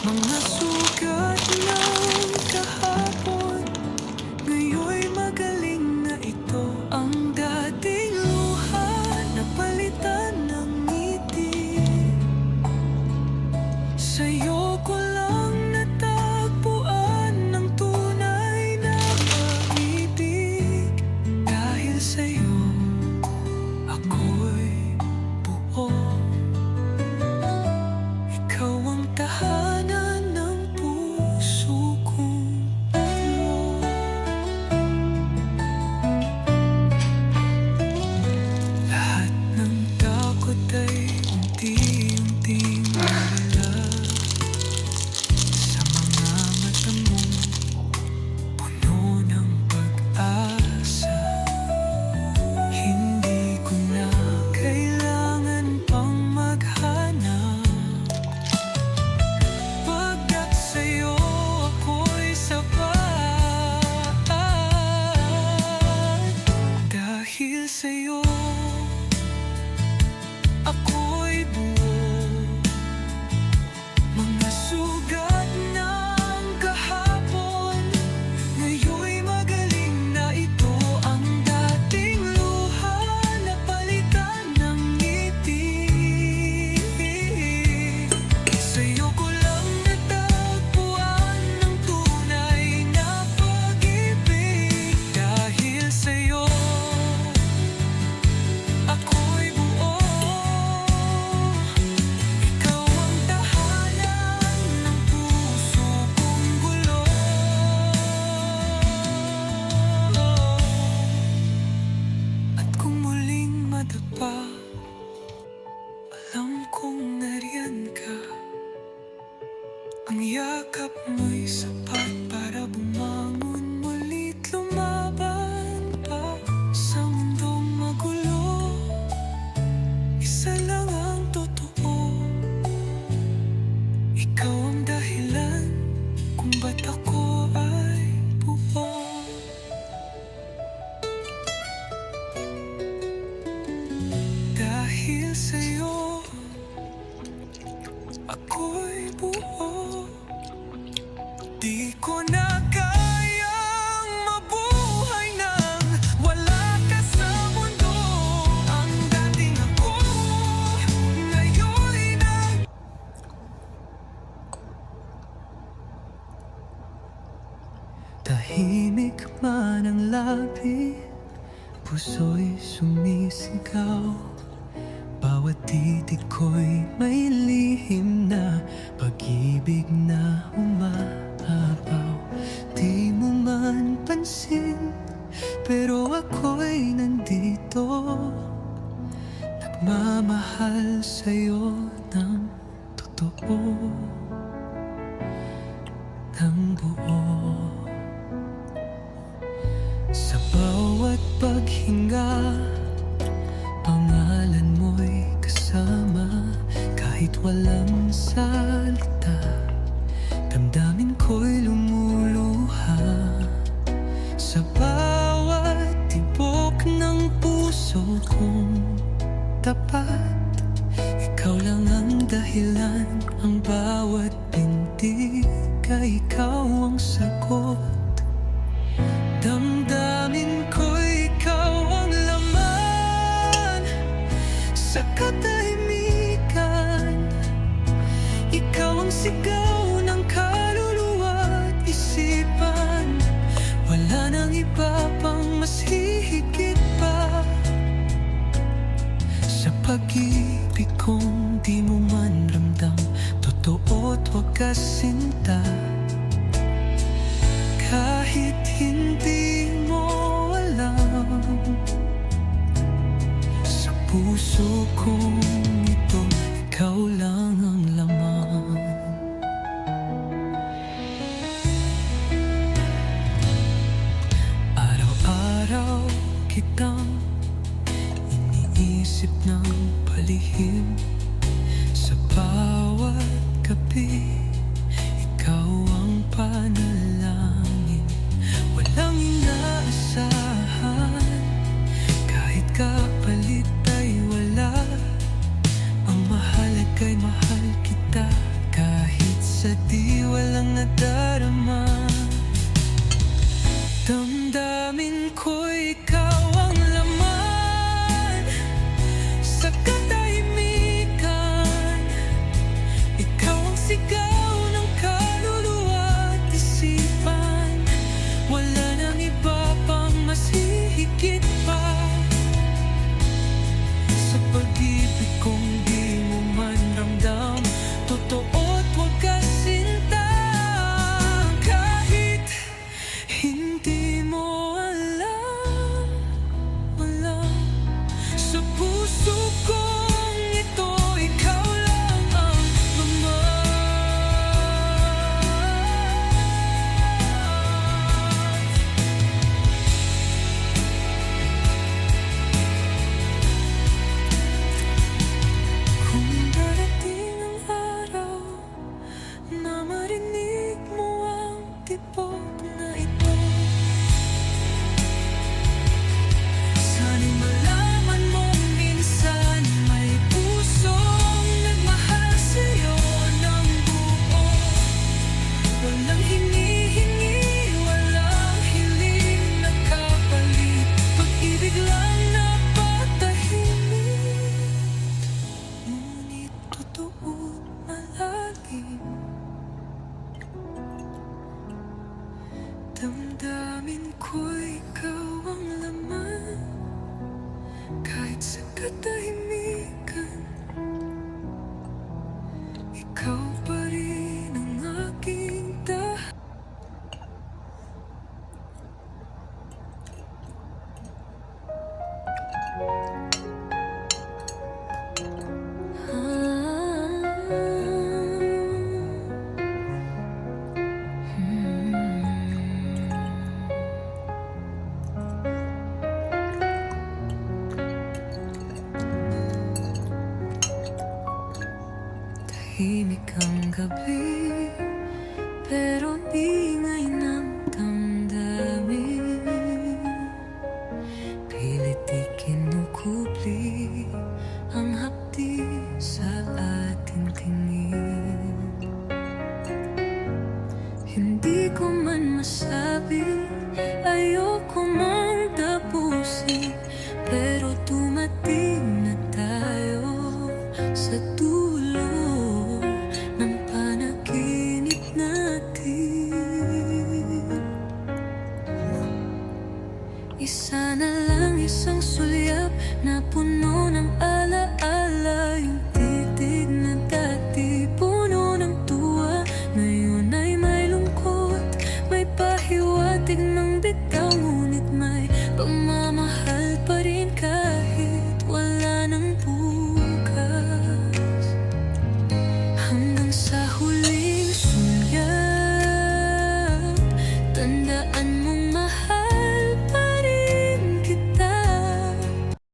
Mga sugat ng kahapon, ngayon'y magaling na ito. Ang dating luha, napalitan ng ngiti. Sa'yo ko lang natagpuan ng tunay na pag-ibig. Dahil sa'yo, ako'y buo. Ikaw ang tahanan ng puso kong buo. Lahat ng takot ay unti-unting nawala. Sa mga mata mong puno ng pag-asa, hindi ko na kailangan pang maghanap. Pagkat sa'yo ako'y sapat. Dahil sa'yo ako'y buo. Mga sugat ng kahapon, ngayon'y magaling na ito. Ang dating luha, napalitan ng ngiti. Sa'yo ko lang natagpuan ng tunay na pag-ibig. Dahil sa'yo ako'y buo. Ikaw ang tahanan ng puso kong gulo. At kung muling madapa, alam kong nariyan ka. Ang yakap mo'y sapat para bumangon muli't lumaban pa sa mundong magulo. Isa lang ang totoo, ikaw ang dahilan kung ba't ako ay buo. Dahil sa'yo ako'y buo. Di ko na kayang mabuhay nang wala ka sa mundo. Ang dating ako, ngayon'y tahimik man ang labi, puso'y sumisigaw. Bawat titig ko'y may lihim na pag-ibig na umahabaw. Di mo man pansin, pero ako'y nandito, nagmamahal sa'yo ng totoo, ng buo. Sa bawat paghinga, pangalan mo'y kasama. Kahit walang salita, damdamin ko'y lumuluha. Sa bawat tibok ng puso kong tapat, ikaw lang ang dahilan. Ang bawat pintig ay ikaw ang sagot. Damdamin ko'y ikaw ang laman sa katahimikan. Ikaw ang sigaw ng kaluluwa at isipan. Wala nang iba pang mas hihigit pa sa pag-ibig kong di mo man ramdam. Totoo't wagas sinta, kahit hindi mo alam. Sa puso kong ito, ikaw lang ang laman. Araw-araw kitang iniisip ng palihim. Sa bawat gabi, ikaw ang panalangin. Walang inaasahan, kahit kapalit ay wala. Ang mahalaga ay mahal kita, kahit sa di nadarama. Damdamin ko'y ikaw ang laman sa katahimikan. Ikaw ang sigaw ng kaluluwa at isipan. Wala nang iba pang mas hihigit pa sa pag-ibig kong di mo man ramdam. Totoo't wagas sinta, kahit hindi mo alam. Wala sa puso kong ito, ikaw lang ang kung darating ang araw na marinig mo ang tibok na ito, sana'y malaman mong minsan may pusong nagmahal sa'yo ng buo. Walang hinihingi, walang hiling na kapalit, pag-ibig lang na patahimik, ngunit totoo't malalim. Damdamin ko'y ikaw ang laman kahit sa katahimikan. Ikaw pa rin ang aking tahanan. Tahimik ang gabi, pero ingay ng damdamin. Pilit di kinukubli ang hapdi sa ating tingin. Hindi ko man masabi, ayoko mang tapusin, pero dumating na tayo sa dulo ng panaginip natin. Isa na lang, isang sulyap na puno ng alaala. Yung titig na dati puno ng tuwa, ngayon ay may lungkot, may pahiwatig ng bitaw, ngunit may pamahal